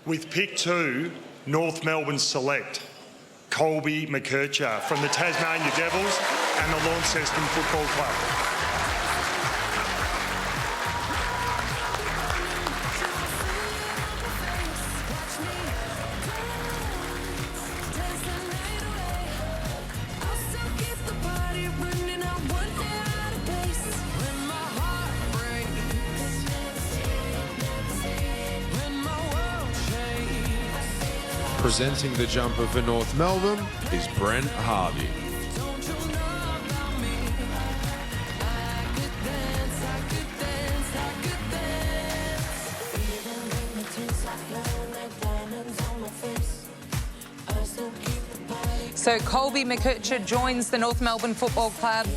With pick 2, North Melbourne select Colby McKercher from the Tasmania Devils and the Launceston Football Club. Presenting the jumper for North Melbourne is Brent Harvey. So Colby McKercher joins the North Melbourne Football Club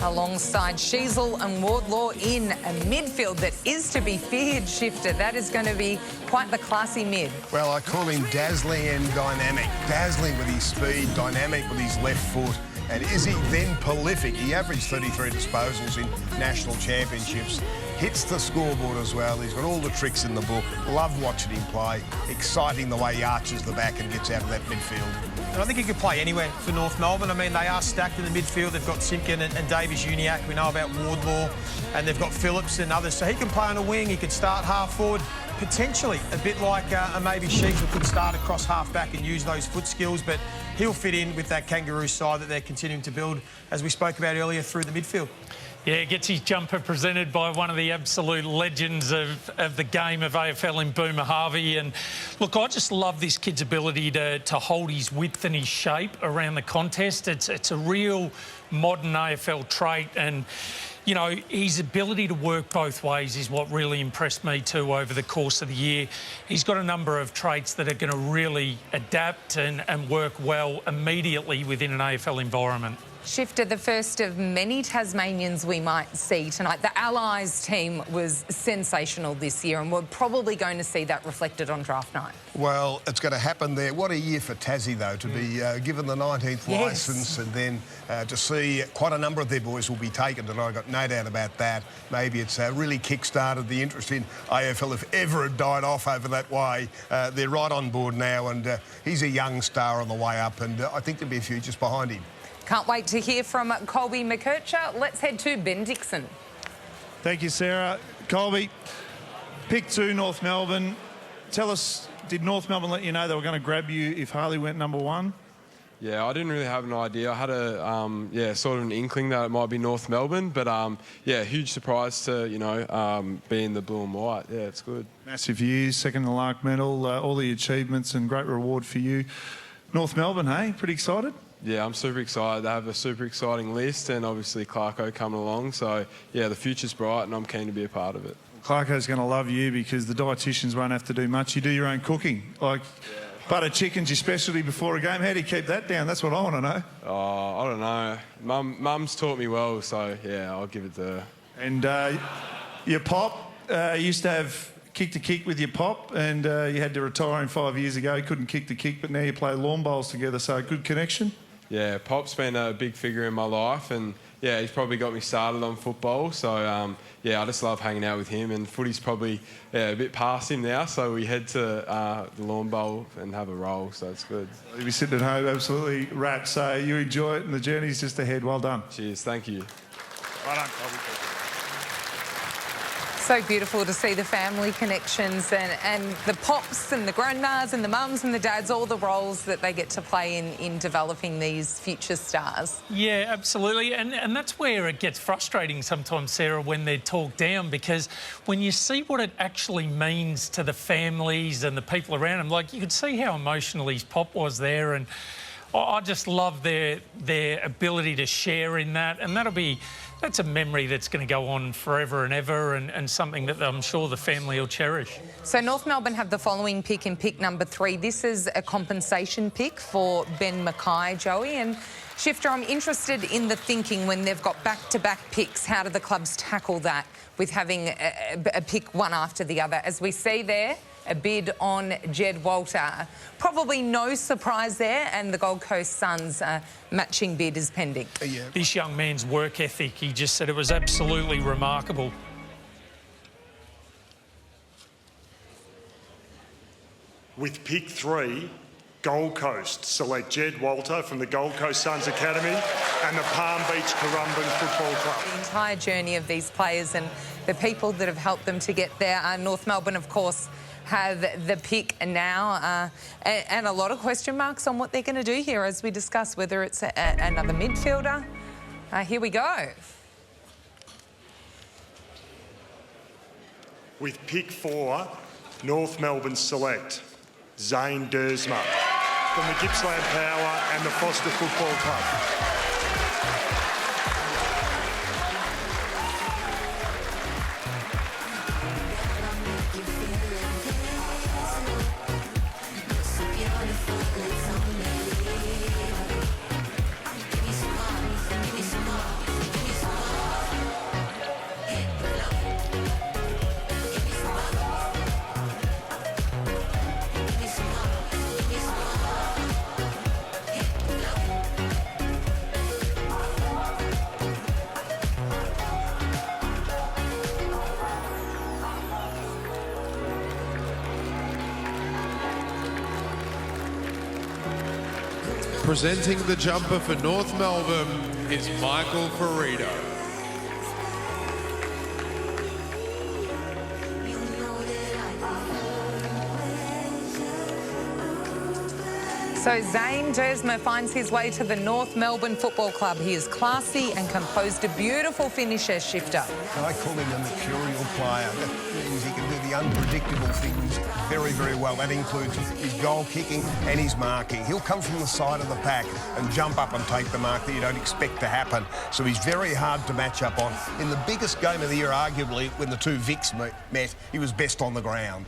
alongside Sheasel and Wardlaw in a midfield that is to be feared, Shifter. That is going to be quite the classy mid. Well, I call him dazzling and dynamic. Dazzling with his speed, dynamic with his left foot. And is he then prolific? He averaged 33 disposals in national championships. Hits the scoreboard as well. He's got all the tricks in the book. Love watching him play. Exciting the way he arches the back and gets out of that midfield. And I think he could play anywhere for North Melbourne. I mean, they are stacked in the midfield. They've got Simpkin and Davies-Uniacke. We know about Wardlaw. And they've got Phillips and others. So he can play on a wing. He could start half forward. Potentially a bit like maybe Sheasel could start across half back and use those foot skills. But he'll fit in with that Kangaroo side that they're continuing to build, as we spoke about earlier, through the midfield. Yeah, gets his jumper presented by one of the absolute legends of the game of AFL in Boomer Harvey. And look, I just love this kid's ability to hold his width and his shape around the contest. It's a real modern AFL trait. And, you know, his ability to work both ways is what really impressed me too over the course of the year. He's got a number of traits that are going to really adapt and work well immediately within an AFL environment. Shifter, the first of many Tasmanians we might see tonight. The Allies team was sensational this year, and we're probably going to see that reflected on draft night. Well, it's going to happen there. What a year for Tassie, though, to be given the 19th licence, and then to see quite a number of their boys will be taken, and I've got no doubt about that. Maybe it's really kick-started the interest in AFL, if ever it died off over that way. They're right on board now, and he's a young star on the way up, and I think there'll be a few just behind him. Can't wait to hear from Colby McKercher. Let's head to Ben Dixon. Thank you, Sarah. Colby, pick 2, North Melbourne. Tell us, did North Melbourne let you know they were going to grab you if Harley went number 1? Yeah, I didn't really have an idea. I had a, sort of an inkling that it might be North Melbourne, but, huge surprise to, be in the blue and white. Yeah, it's good. Massive years, second in the Lark medal, all the achievements and great reward for you. North Melbourne, hey? Pretty excited? Yeah, I'm super excited. They have a super exciting list, and obviously Clarko coming along. So, yeah, the future's bright, and I'm keen to be a part of it. Clarko's going to love you because the dietitians won't have to do much. You do your own cooking. Like, butter chicken's your specialty before a game. How do you keep that down? That's what I want to know. Oh, I don't know. Mum's taught me well, so, yeah, I'll give it to her. And your pop used to have kick-to-kick with your pop, and you had to retire him 5 years ago. He couldn't kick the kick, but now you play lawn bowls together, so good connection. Yeah, Pop's been a big figure in my life, and yeah, he's probably got me started on football. So I just love hanging out with him, and footy's probably a bit past him now. So we head to the lawn bowl and have a roll. So it's good. You'll be sitting at home absolutely wrapped. So you enjoy it, and the journey's just ahead. Well done. Cheers. Thank you. Well done, Colby. So beautiful to see the family connections and the pops and the grandmas and the mums and the dads, all the roles that they get to play in developing these future stars. Yeah, absolutely. And that's where it gets frustrating sometimes, Sarah, when they're talked down, because when you see what it actually means to the families and the people around them, like you could see how emotional his pop was there, and I just love their ability to share in that, and that's a memory that's going to go on forever and ever, and something that I'm sure the family will cherish. So North Melbourne have the following pick in pick number 3. This is a compensation pick for Ben Mackay, Joey. And Shifter, I'm interested in the thinking when they've got back-to-back picks. How do the clubs tackle that with having a pick one after the other? As we see there, a bid on Jed Walter. Probably no surprise there, and the Gold Coast Suns matching bid is pending. Yeah. This young man's work ethic, he just said it was absolutely remarkable. With pick 3, Gold Coast select Jed Walter from the Gold Coast Suns Academy and the Palm Beach Currumbin Football Club. The entire journey of these players and the people that have helped them to get there. North Melbourne, of course, have the pick now and a lot of question marks on what they're going to do here as we discuss whether it's another midfielder. Here we go. With pick 4, North Melbourne select Zane Duursma from the Gippsland Power and the Foster Football Club. Presenting the jumper for North Melbourne is Michael Ferrito. So Zane Duursma finds his way to the North Melbourne Football Club. He is classy and composed a beautiful finisher, Shifter. I call him a mercurial player. That means he can do the unpredictable things very, very well. That includes his goal kicking and his marking. He'll come from the side of the pack and jump up and take the mark that you don't expect to happen. So he's very hard to match up on. In the biggest game of the year, arguably, when the two Vics met, he was best on the ground.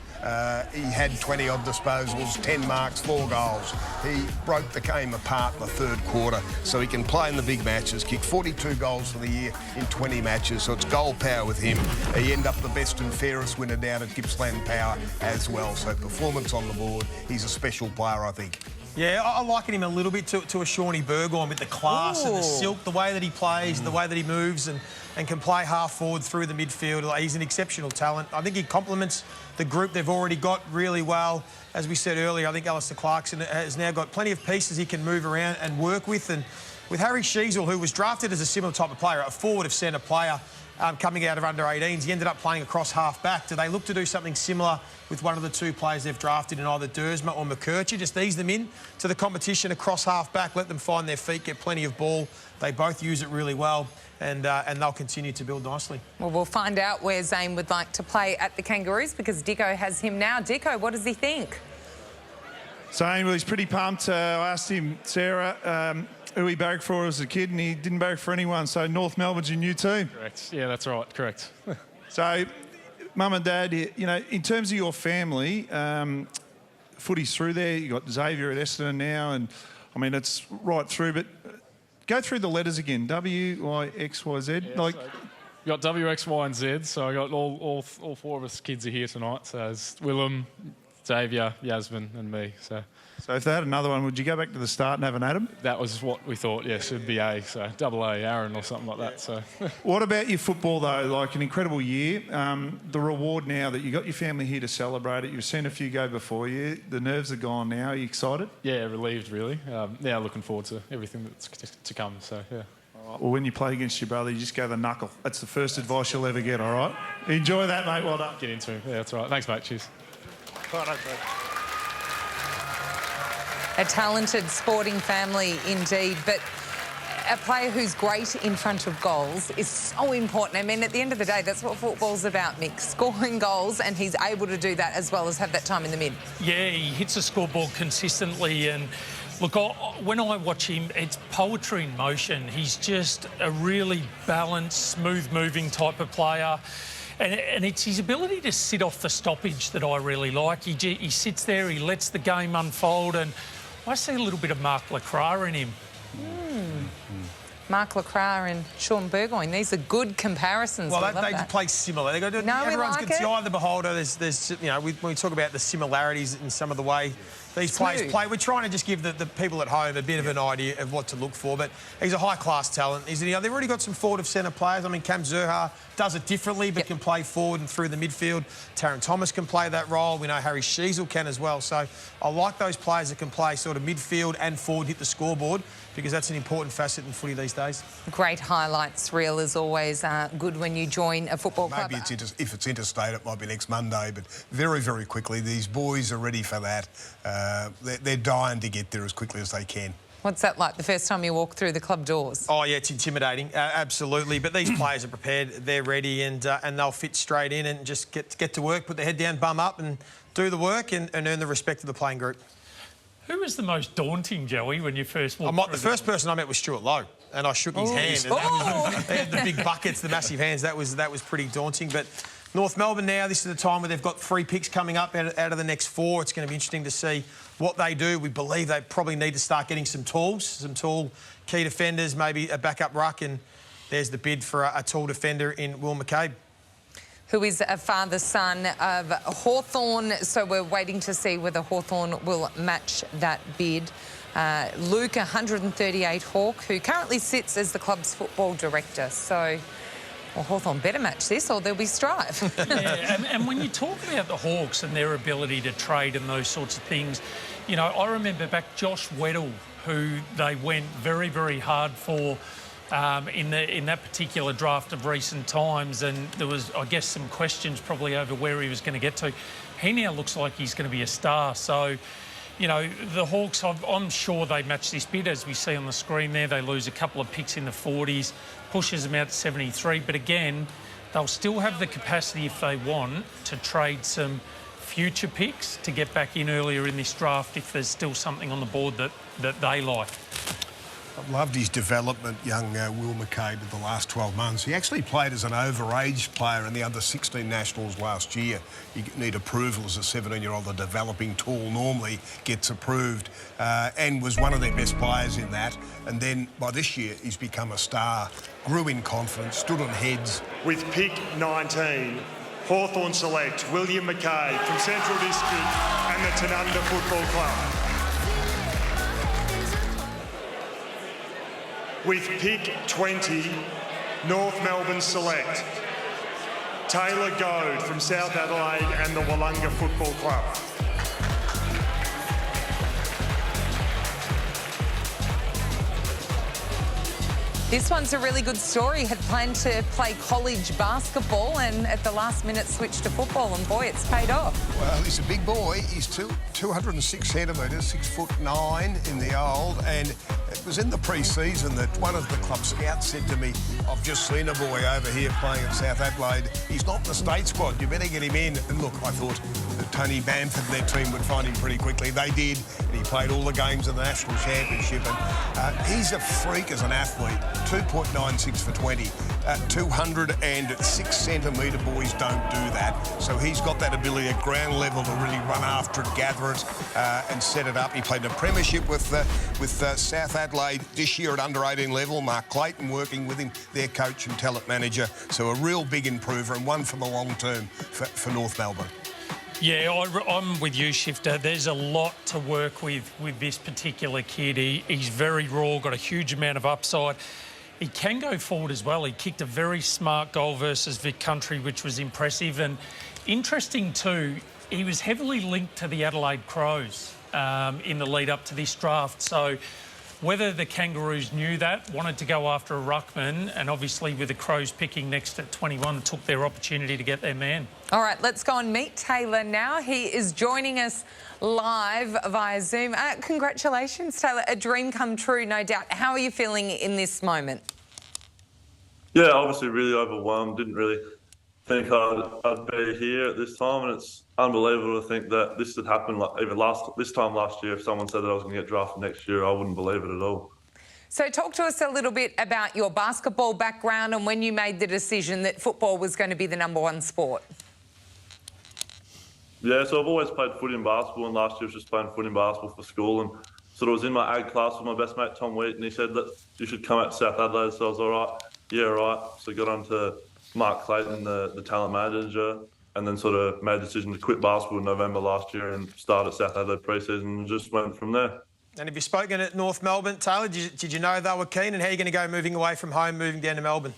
He had 20-odd disposals, 10 marks, 4 goals. He broke the game apart in the third quarter, so he can play in the big matches, kick 42 goals for the year in 20 matches, so it's goal power with him. He ended up the best and fairest winner down at Gippsland Power as well, so performance on the board. He's a special player, I think. Yeah, I liken him a little bit to a Shawnee Burgoyne with the class and the silk, the way that he plays, the way that he moves and can play half forward through the midfield. He's an exceptional talent. I think he complements the group they've already got really well. As we said earlier, I think Alistair Clarkson has now got plenty of pieces he can move around and work with. And with Harry Sheasel, who was drafted as a similar type of player, a forward of centre player, coming out of under-18s, he ended up playing across half-back. Do they look to do something similar with one of the two players they've drafted in either Duursma or McKercher? Just ease them in to the competition across half-back, let them find their feet, get plenty of ball. They both use it really well, and they'll continue to build nicely. Well, we'll find out where Zane would like to play at the Kangaroos because Dicko has him now. Dicko, what does he think? Zane, well, he's pretty pumped. I asked him, Sarah, who he barracked for as a kid, and he didn't barrack for anyone. So North Melbourne's your new team. Correct. Yeah, that's right. Correct. So, Mum and Dad, you know, in terms of your family, footy's through there. You got Xavier at Essendon now, and I mean it's right through. But go through the letters again. W, Y, X, Y, Z. Yeah, like, so you got W, X, Y, and Z. So I got all 4 of us kids are here tonight. So it's Willem, Xavier, Yasmin, and me. So if they had another one, would you go back to the start and have an Adam? That was what we thought, yes, it'd be A, so double A, Aaron or something like that. So. What about your football, though? Like an incredible year. The reward now that you got your family here to celebrate it, you've seen a few go before you. The nerves are gone now. Are you excited? Yeah, relieved, really. Now looking forward to everything that's to come, so, yeah. All right, well, when you play against your brother, you just go the knuckle. That's the first advice you'll ever get, all right? Enjoy that, mate. Well done. Get into him. Yeah, that's right. Thanks, mate. Cheers. Right, mate. A talented sporting family indeed, but a player who's great in front of goals is so important. I mean, at the end of the day, that's what football's about, Mick. Scoring goals, and he's able to do that as well as have that time in the mid. Yeah, he hits the scoreboard consistently, and look, when I watch him, it's poetry in motion. He's just a really balanced, smooth-moving type of player. And it's his ability to sit off the stoppage that I really like. He sits there, he lets the game unfold, and I see a little bit of Mark Lacroix in him. Mark Lacroix and Sean Burgoyne, these are good comparisons. Well, they play similar. Everyone's got the eye of the beholder. There's you know, when we talk about the similarities in some of the way these players play. We're trying to just give the people at home a bit of an idea of what to look for. But he's a high-class talent, isn't he? They've already got some forward of centre players. I mean, Cam Zurhaar does it differently, but can play forward and through the midfield. Taron Thomas can play that role. We know Harry Sheasel can as well. So I like those players that can play sort of midfield and forward, hit the scoreboard, because that's an important facet in footy these days. Great highlights reel is always good when you join a football club. Maybe if it's interstate, it might be next Monday, but very, very quickly, these boys are ready for that. They're dying to get there as quickly as they can. What's that like, the first time you walk through the club doors? Oh, yeah, it's intimidating, absolutely. But these players are prepared, they're ready, and they'll fit straight in and just get to work, put their head down, bum up, and do the work and earn the respect of the playing group. Who was the most daunting, Joey, when you first walked through? The first person I met was Stuart Lowe, and I shook his hand. And they had the big buckets, the massive hands. That was pretty daunting. But North Melbourne now, this is the time where they've got 3 picks coming up out of the next 4. It's going to be interesting to see what they do. We believe they probably need to start getting some tall key defenders, maybe a backup ruck, and there's the bid for a tall defender in Will McCabe, who is a father-son of Hawthorn. So we're waiting to see whether Hawthorn will match that bid. Luke, 138 Hawk, who currently sits as the club's football director. So, well, Hawthorn better match this or there'll be strife. Yeah, and when you talk about the Hawks and their ability to trade and those sorts of things, you know, I remember back Josh Weddle, who they went very, very hard for in that particular draft of recent times, and there was, I guess, some questions probably over where he was going to get to. He now looks like he's going to be a star. So, you know, the Hawks, I'm sure they match this bid, as we see on the screen there. They lose a couple of picks in the 40s, pushes them out to 73. But again, they'll still have the capacity, if they want, to trade some future picks to get back in earlier in this draft if there's still something on the board that they like. I've loved his development, young Will McCabe, in the last 12 months. He actually played as an overage player in the under 16 nationals last year. You need approval as a 17-year-old. The developing tool normally gets approved, and was one of their best players in that. And then by this year, he's become a star, grew in confidence, stood on heads. With pick 19, Hawthorn select William McCabe from Central District and the Tanunda Football Club. With pick 20, North Melbourne select Taylor Goad from South Adelaide and the Wollonga Football Club. This one's a really good story. Had planned to play college basketball and at the last minute switched to football, and boy, it's paid off. Well, he's a big boy. He's 206 centimetres, 6'9" in the old, and it was in the pre-season that one of the club scouts said to me, I've just seen a boy over here playing at South Adelaide. He's not in the state squad. You better get him in. And look, I thought that Tony Bamford and their team would find him pretty quickly. They did, and he played all the games in the National Championship. And he's a freak as an athlete. 2.96 for 20. 206 centimetre boys don't do that. So he's got that ability at ground level to really run after it, gather it, and set it up. He played in a premiership with South Adelaide this year at under-18 level. Mark Clayton working with him, their coach and talent manager. So a real big improver, and one for the long term for North Melbourne. Yeah, I'm with you, Shifter. There's a lot to work with this particular kid. He's very raw, got a huge amount of upside. He can go forward as well. He kicked a very smart goal versus Vic Country, which was impressive. And interesting too, he was heavily linked to the Adelaide Crows in the lead up to this draft. So whether the Kangaroos knew that, wanted to go after a ruckman, and obviously with the Crows picking next at 21, took their opportunity to get their man. All right, let's go and meet Taylor now. He is joining us live via Zoom. Congratulations, Taylor. A dream come true, no doubt. How are you feeling in this moment? Yeah, obviously really overwhelmed. Didn't really think I'd be here at this time, and it's unbelievable to think that this had happened. Like even this time last year, if someone said that I was going to get drafted next year, I wouldn't believe it at all. So talk to us a little bit about your basketball background and when you made the decision that football was going to be the #1 sport. Yeah, so I've always played footy and basketball, and last year I was just playing footy and basketball for school, and sort of was in my ag class with my best mate Tom Wheat, and he said that you should come out to South Adelaide. So I was all right. Yeah, right. So got on to Mark Clayton, the talent manager, and then sort of made the decision to quit basketball in November last year and start at South Adelaide pre-season and just went from there. And have you spoken at North Melbourne, Taylor? Did you know they were keen? And how are you going to go moving away from home, moving down to Melbourne?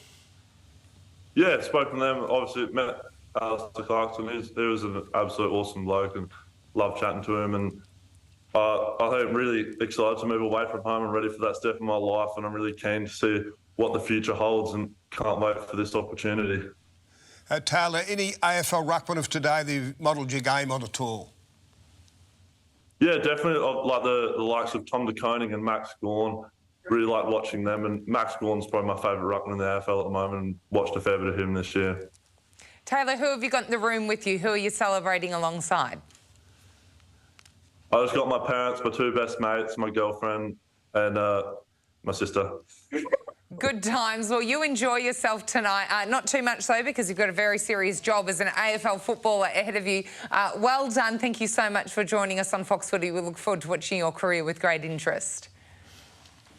Yeah, spoken to them. Obviously, met Alistair Clarkson. He was an absolute awesome bloke and loved chatting to him. And I think I'm really excited to move away from home and ready for that step in my life. And I'm really keen to see what the future holds and can't wait for this opportunity. Taylor, any AFL ruckman of today that you've modelled your game on at all? Yeah, definitely. Like the likes of Tom De Koning and Max Gawn. Really like watching them. And Max Gawn's probably my favourite ruckman in the AFL at the moment and watched a fair bit of him this year. Taylor, who have you got in the room with you? Who are you celebrating alongside? I just got my parents, my two best mates, my girlfriend and my sister. Good times. Well, you enjoy yourself tonight. Not too much, though, because you've got a very serious job as an AFL footballer ahead of you. Well done. Thank you so much for joining us on Fox Footy. We look forward to watching your career with great interest.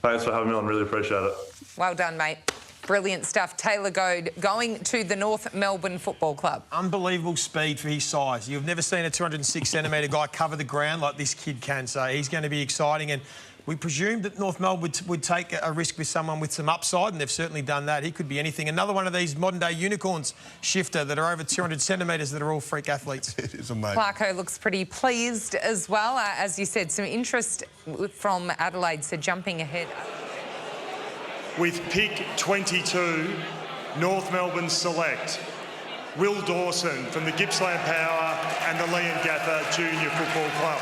Thanks for having me on. Really appreciate it. Well done, mate. Brilliant stuff. Taylor Goad going to the North Melbourne Football Club. Unbelievable speed for his size. You've never seen a 206-centimetre guy cover the ground like this kid can, so he's going to be exciting. And we presumed that North Melbourne would take a risk with someone with some upside, and they've certainly done that. He could be anything. Another one of these modern-day unicorns, Shifter, that are over 200 centimetres that are all freak athletes. It is amazing. Clarko looks pretty pleased as well. As you said, some interest from Adelaide, so jumping ahead. With pick 22, North Melbourne select Will Dawson from the Gippsland Power and the Leongatha Junior Football Club.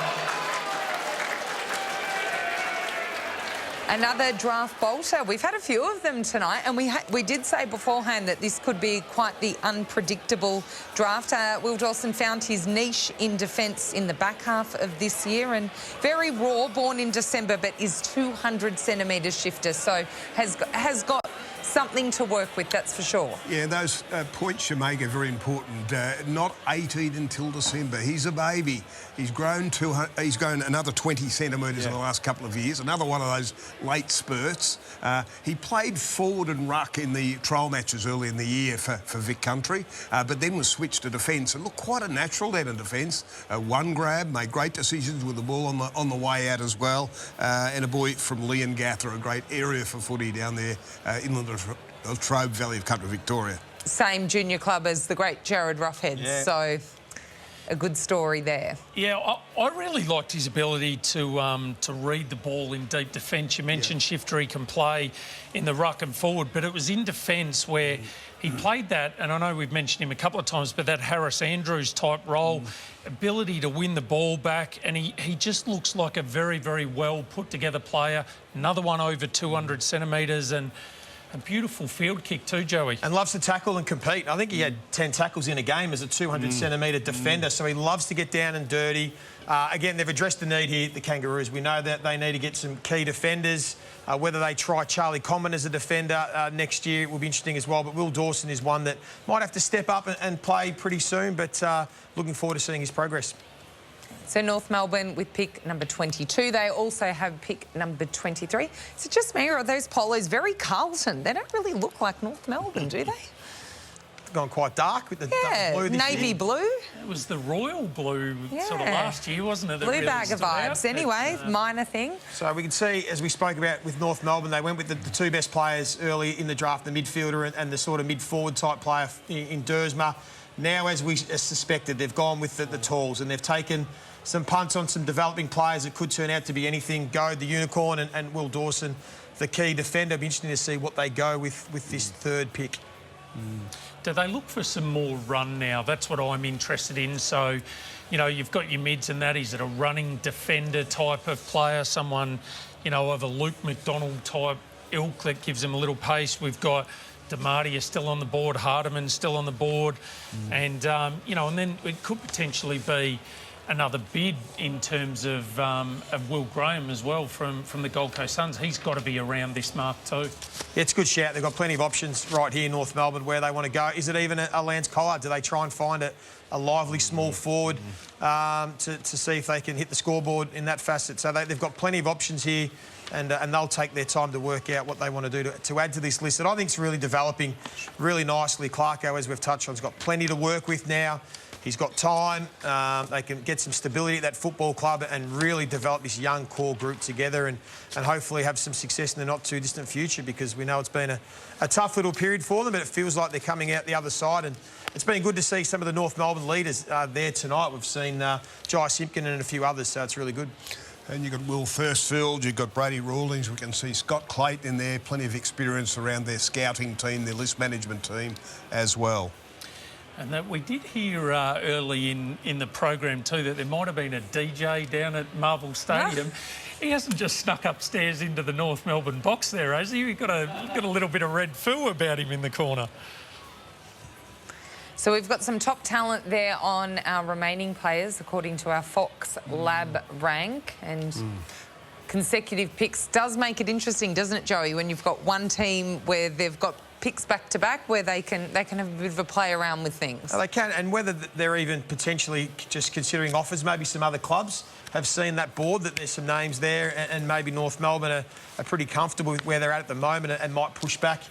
Another draft bolter. We've had a few of them tonight, and we did say beforehand that this could be quite the unpredictable draft. Will Dawson found his niche in defence in the back half of this year, and very raw, born in December, but is 200 centimetres shifter, so has got something to work with, that's for sure. Yeah, those points you make are very important. Not 18 until December. He's a baby. He's grown another 20 centimetres in the last couple of years. Another one of those late spurts. He played forward and ruck in the trial matches early in the year for Vic Country, but then was switched to defence and looked quite a natural then in defence. One grab, made great decisions with the ball on the way out as well. And a boy from Leongatha, a great area for footy down there inland of the Latrobe Valley of country Victoria. Same junior club as the great Jared Roughhead, so a good story there. Yeah, I really liked his ability to read the ball in deep defence. You mentioned Shifter, he can play in the ruck and forward, but it was in defence where he played that, and I know we've mentioned him a couple of times, but that Harris Andrews type role, ability to win the ball back, and he just looks like a very, very well put together player. Another one over 200 centimetres and a beautiful field kick too, Joey. And loves to tackle and compete. I think he had 10 tackles in a game as a 200-centimetre defender, so he loves to get down and dirty. Again, they've addressed the need here, the Kangaroos. We know that they need to get some key defenders. Whether they try Charlie Common as a defender next year will be interesting as well. But Will Dawson is one that might have to step up and play pretty soon, but looking forward to seeing his progress. So North Melbourne with pick number 22. They also have pick number 23. Is it just me, or are those polos very Carlton? They don't really look like North Melbourne, do they? They've gone quite dark with the blue this navy year. blue. It was the royal blue sort of last year, wasn't it? That Blue really bag of stood out. vibes. Anyway, minor thing. So we can see, as we spoke about with North Melbourne, they went with the two best players early in the draft, the midfielder and the sort of mid-forward type player in Duursma. Now, as we suspected, they've gone with the talls, and they've taken some punts on some developing players that could turn out to be anything. Goad, the unicorn, and Will Dawson, the key defender. It'll be interesting to see what they go with this third pick. Do they look for some more run now? That's what I'm interested in. So, you know, you've got your mids and that. Is it a running defender type of player? Someone, you know, of a Luke McDonald type ilk that gives them a little pace. We've got DeMartia still on the board, Hardman still on the board. And, you know, and then it could potentially be another bid in terms of Will Graham as well from the Gold Coast Suns. He's got to be around this mark too. Yeah, it's a good shout. They've got plenty of options right here in North Melbourne where they want to go. Is it even a Lance Collard? Do they try and find a lively small forward to see if they can hit the scoreboard in that facet? So they've got plenty of options here, and they'll take their time to work out what they want to do to add to this list that I think is really developing really nicely. Clarko, as we've touched on, has got plenty to work with now. He's got time. They can get some stability at that football club and really develop this young core group together and hopefully have some success in the not-too-distant future, because we know it's been a tough little period for them, but it feels like they're coming out the other side. And it's been good to see some of the North Melbourne leaders there tonight. We've seen Jai Simpkin and a few others, so it's really good. And you've got Will Firstfield, you've got Brady Rawlings, we can see Scott Clayton in there, plenty of experience around their scouting team, their list management team as well. And that we did hear early in the program too that there might have been a DJ down at Marvel Stadium. He hasn't just snuck upstairs into the North Melbourne box there, has he? We've got a little bit of red foo about him in the corner. So we've got some top talent there on our remaining players, according to our Fox Lab rank. And consecutive picks does make it interesting, doesn't it, Joey, when you've got one team where they've got picks back-to-back where they can have a bit of a play around with things. They can, and whether they're even potentially just considering offers, maybe some other clubs have seen that board, that there's some names there, and maybe North Melbourne are pretty comfortable with where they're at the moment and might push back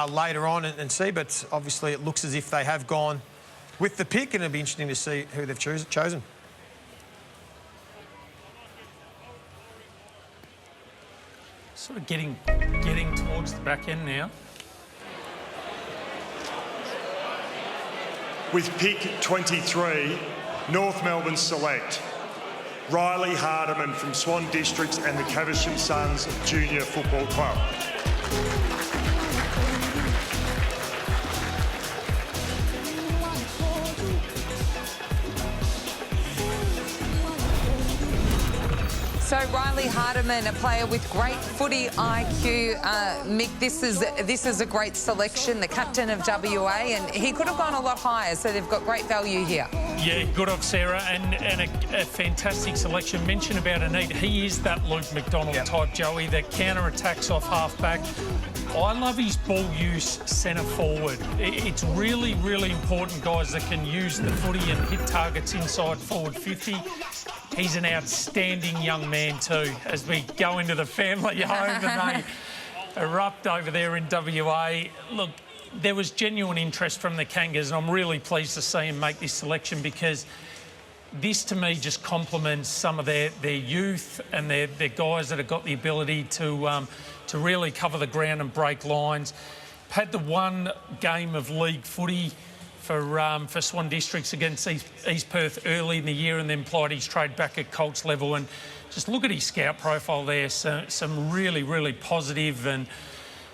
later on and see. But obviously it looks as if they have gone with the pick, and it'll be interesting to see who they've chosen. Sort of getting towards the back end now. With pick 23, North Melbourne select Riley Hardman from Swan Districts and the Caversham Suns Junior Football Club. So Riley Hardman, a player with great footy IQ. Mick, this is a great selection, the captain of WA, and he could have gone a lot higher, so they've got great value here. Yeah, good of Sarah, and a fantastic selection. Mention about Anita, he is that Luke McDonald type, Joey, that counter-attacks off half-back. I love his ball use centre forward. It's really, really important, guys, that can use the footy and hit targets inside forward 50. He's an outstanding young man too, as we go into the family home and they erupt over there in WA. Look, there was genuine interest from the Kangas, and I'm really pleased to see him make this selection, because this to me just complements some of their youth and their guys that have got the ability to really cover the ground and break lines. Had the one game of league footy for Swan Districts against East Perth early in the year, and then plied his trade back at Colts level. And just look at his scout profile there. So, some really, really positive and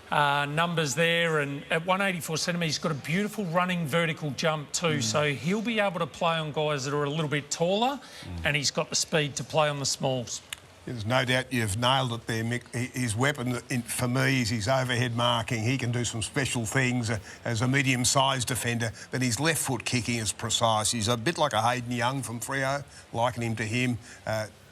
numbers there. And at 184 centimetres, he's got a beautiful running vertical jump too. So he'll be able to play on guys that are a little bit taller, and he's got the speed to play on the smalls. There's no doubt you've nailed it there, Mick. His weapon, for me, is his overhead marking. He can do some special things as a medium-sized defender, but his left foot kicking is precise. He's a bit like a Hayden Young from Freo, likening him to him.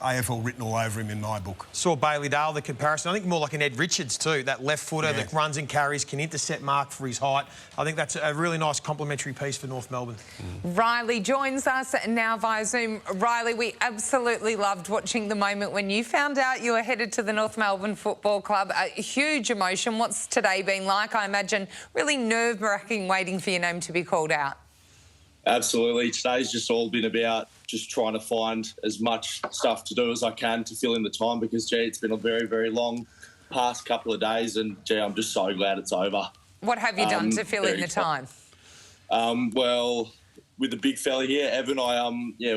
AFL written all over him in my book. Saw Bailey Dale, the comparison. I think more like an Ed Richards too, that left footer that runs and carries, can intercept mark for his height. I think that's a really nice complementary piece for North Melbourne. Riley joins us now via Zoom. Riley, we absolutely loved watching the moment when you found out you were headed to the North Melbourne Football Club. A huge emotion. What's today been like? I imagine really nerve-wracking waiting for your name to be called out. Absolutely. Today's just all been about just trying to find as much stuff to do as I can to fill in the time, because, gee, it's been a very, very long past couple of days, and, gee, I'm just so glad it's over. What have you done to fill in the time? Well, with the big fella here, Evan, I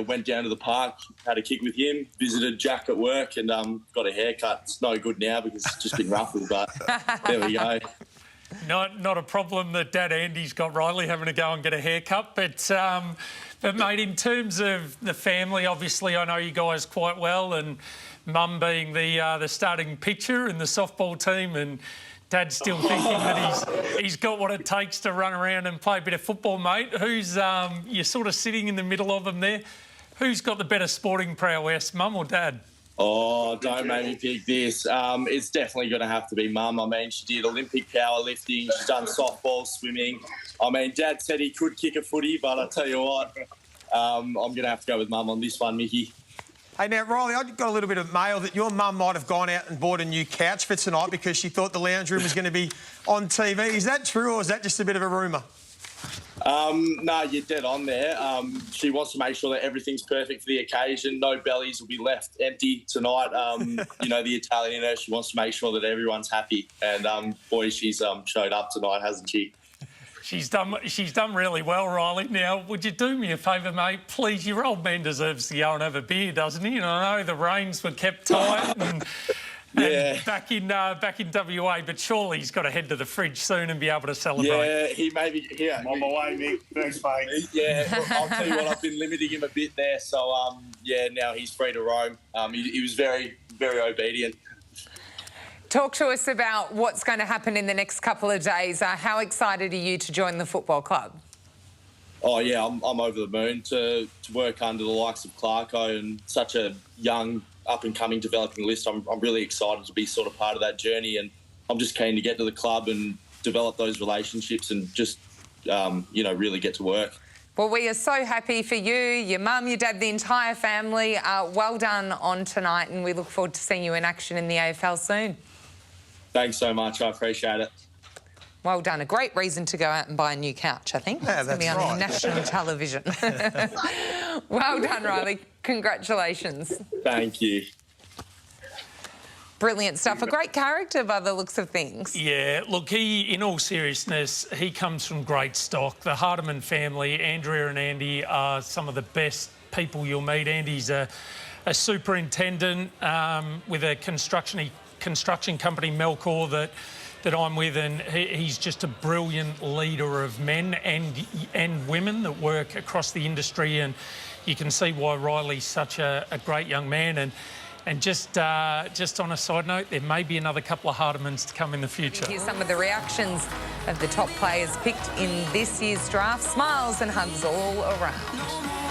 went down to the park, had a kick with him, visited Jack at work, and got a haircut. It's no good now because it's just been ruffled, but there we go. Not a problem that Dad Andy's got Riley having to go and get a haircut, but mate, in terms of the family, obviously I know you guys quite well, and Mum being the starting pitcher in the softball team, and Dad's still thinking that he's got what it takes to run around and play a bit of football, mate. Who's you're sort of sitting in the middle of them there. Who's got the better sporting prowess, Mum or Dad? Oh, don't make me pick this. It's definitely going to have to be Mum. I mean, she did Olympic powerlifting. She's done softball, swimming. I mean, Dad said he could kick a footy, but I tell you what, I'm going to have to go with Mum on this one, Mickey. Hey, now, Riley, I got a little bit of mail that your mum might have gone out and bought a new couch for tonight because she thought the lounge room was going to be on TV. Is that true, or is that just a bit of a rumour? No, you're dead on there. She wants to make sure that everything's perfect for the occasion. No bellies will be left empty tonight. You know, the Italian in her, she wants to make sure that everyone's happy. And, boy, she's showed up tonight, hasn't she? She's done really well, Riley. Now, would you do me a favour, mate? Please, your old man deserves to go and have a beer, doesn't he? And I know the reins were kept tight and back in WA, but surely he's got to head to the fridge soon and be able to celebrate. Yeah, he may be. Yeah, I'm on my way, Nick. Thanks, mate. Yeah, I'll tell you what, I've been limiting him a bit there. So, now he's free to roam. He was very, very obedient. Talk to us about what's going to happen in the next couple of days. How excited are you to join the football club? Oh, yeah, I'm over the moon to work under the likes of Clarko and such a young, up-and-coming developing list. I'm really excited to be sort of part of that journey, and I'm just keen to get to the club and develop those relationships and just, really get to work. Well, we are so happy for you, your mum, your dad, the entire family. Well done on tonight, and we look forward to seeing you in action in the AFL soon. Thanks so much. I appreciate it. Well done. A great reason to go out and buy a new couch, I think. Yeah, it's going to be on national television. Well done, Riley. Congratulations. Thank you. Brilliant stuff. A great character by the looks of things. Yeah, look, in all seriousness, he comes from great stock. The Hardman family, Andrea and Andy, are some of the best people you'll meet. Andy's a superintendent with a construction company, Melcor, that I'm with, and he's just a brilliant leader of men and women that work across the industry, and you can see why Riley's such a great young man. And just on a side note, there may be another couple of Hardmans to come in the future. Here's some of the reactions of the top players picked in this year's draft. Smiles and hugs all around.